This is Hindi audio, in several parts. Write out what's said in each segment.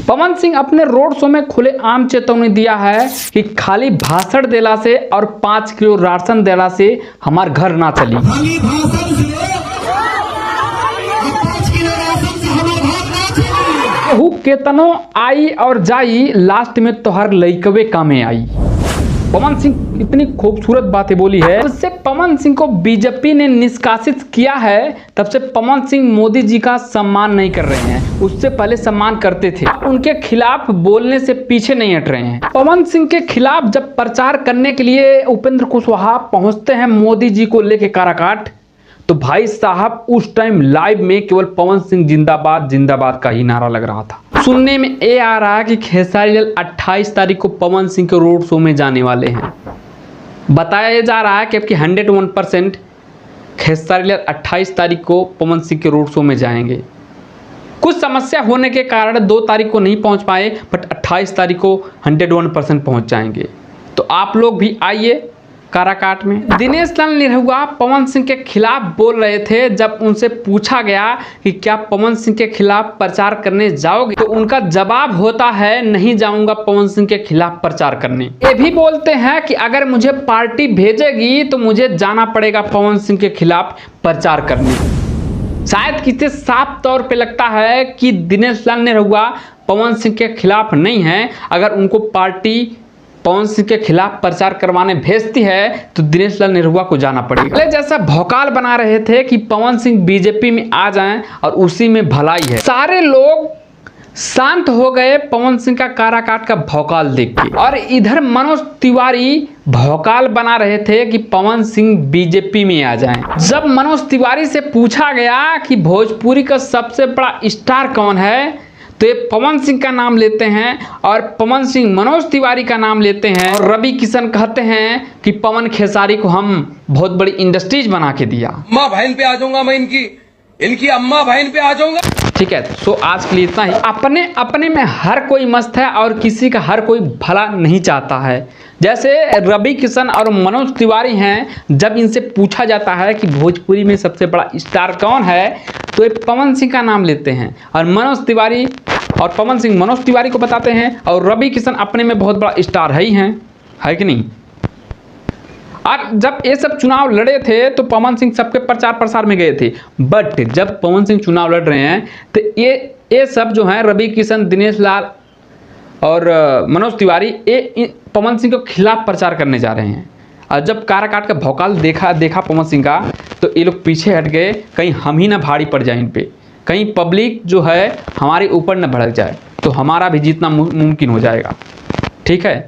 पवन सिंह अपने रोड शो में खुलेआम चेतावनी दिया है कि खाली भाषण देला से और 5 किलो राशन देला से हमार घर ना चली। खाली भाषण से और 5 किलो राशन से हमार घर ना चली। केहू केतनो आई और जाई, लास्ट में तोहर लइकवे कामे आई। पवन सिंह इतनी खूबसूरत बातें बोली है। जब से पवन सिंह को बीजेपी ने निष्कासित किया है तब से पवन सिंह मोदी जी का सम्मान नहीं कर रहे हैं, उससे पहले सम्मान करते थे। उनके खिलाफ बोलने से पीछे नहीं हट रहे हैं। पवन सिंह के खिलाफ जब प्रचार करने के लिए उपेंद्र कुशवाहा पहुंचते हैं मोदी जी को लेके काराकाट, तो भाई साहब उस टाइम लाइव में केवल पवन सिंह जिंदाबाद जिंदाबाद का ही नारा लग रहा था। सुनने में ये आ रहा है कि खेसारी लाल 28 तारीख को पवन सिंह के रोड शो में जाने वाले हैं। बताया जा रहा है कि 101% खेसारी लाल 28 तारीख को पवन सिंह के रोड शो में जाएंगे। कुछ समस्या होने के कारण 2 तारीख को नहीं पहुंच पाए, बट 28 तारीख को 101% पहुंच जाएंगे। तो आप लोग भी आइए काराकाट में। दिनेश लाल निरहुआ पवन सिंह के खिलाफ बोल रहे थे। जब उनसे पूछा गया कि क्या पवन सिंह के खिलाफ प्रचार करने जाओगे, तो उनका जवाब होता है नहीं जाऊंगा पवन सिंह के खिलाफ प्रचार करने। ये भी बोलते हैं कि अगर मुझे पार्टी भेजेगी तो मुझे जाना पड़ेगा पवन सिंह के खिलाफ प्रचार करने। शायद किसी साफ तौर पे लगता है कि दिनेश लाल निरहुआ पवन सिंह के खिलाफ नहीं है। अगर उनको पार्टी पवन सिंह के खिलाफ प्रचार करवाने भेजती है तो दिनेश लाल निरहुआ को जाना पड़ेगा। पहले जैसा भौकाल बना रहे थे कि पवन सिंह बीजेपी में आ जाएं और उसी में भलाई है, सारे लोग शांत हो गए पवन सिंह का काराकाट का भौकाल देख के। और इधर मनोज तिवारी भौकाल बना रहे थे कि पवन सिंह बीजेपी में आ जाएं। जब मनोज तिवारी से पूछा गया कि भोजपुरी का सबसे बड़ा स्टार कौन है, तो ये पवन सिंह का नाम लेते हैं और पवन सिंह मनोज तिवारी का नाम लेते हैं। और रवि किशन कहते हैं कि पवन खेसारी को हम बहुत बड़ी इंडस्ट्रीज बना के दिया। अम्मा बहन पे आ जाऊंगा मैं, इनकी अम्मा बहन पे आ जाऊंगा। ठीक है, सो आज के लिए इतना ही। अपने अपने में हर कोई मस्त है और किसी का हर कोई भला नहीं चाहता है। जैसे रवि किशन और मनोज तिवारी हैं, जब इनसे पूछा जाता है कि भोजपुरी में सबसे बड़ा स्टार कौन है, तो ये पवन सिंह का नाम लेते हैं। और मनोज तिवारी और पवन सिंह मनोज तिवारी को बताते हैं, और रवि किशन अपने में बहुत बड़ा स्टार है ही हैं, है कि नहीं। और जब ये सब चुनाव लड़े थे तो पवन सिंह सबके प्रचार प्रसार में गए थे, बट जब पवन सिंह चुनाव लड़ रहे हैं तो ये सब जो है रवि किशन, दिनेश लाल और मनोज तिवारी, ये पवन सिंह के खिलाफ प्रचार करने जा रहे हैं। और जब काराकाट का भौकाल देखा पवन सिंह का, तो ये लोग पीछे हट गए, कहीं हम ही ना भारी पड़ जाए इन पे, कहीं पब्लिक जो है हमारे ऊपर न भड़क जाए, तो हमारा भी जीतना मुमकिन हो जाएगा। ठीक है,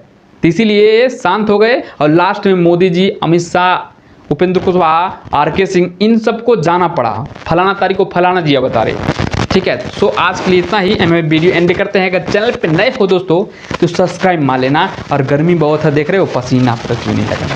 तो इसीलिए शांत हो गए। और लास्ट में मोदी जी, अमित शाह, उपेंद्र कुशवाहा, RK सिंह, इन सबको जाना पड़ा। फलाना तारीख को फलाना जिया बता रहे। ठीक है, सो आज के लिए इतना ही। हमें वीडियो एंड करते हैं। अगर चैनल पे नए हो दोस्तों तो सब्सक्राइब मार लेना। और गर्मी बहुत है, देख रहे हो, पसीना आप तक क्यों नहीं लगा।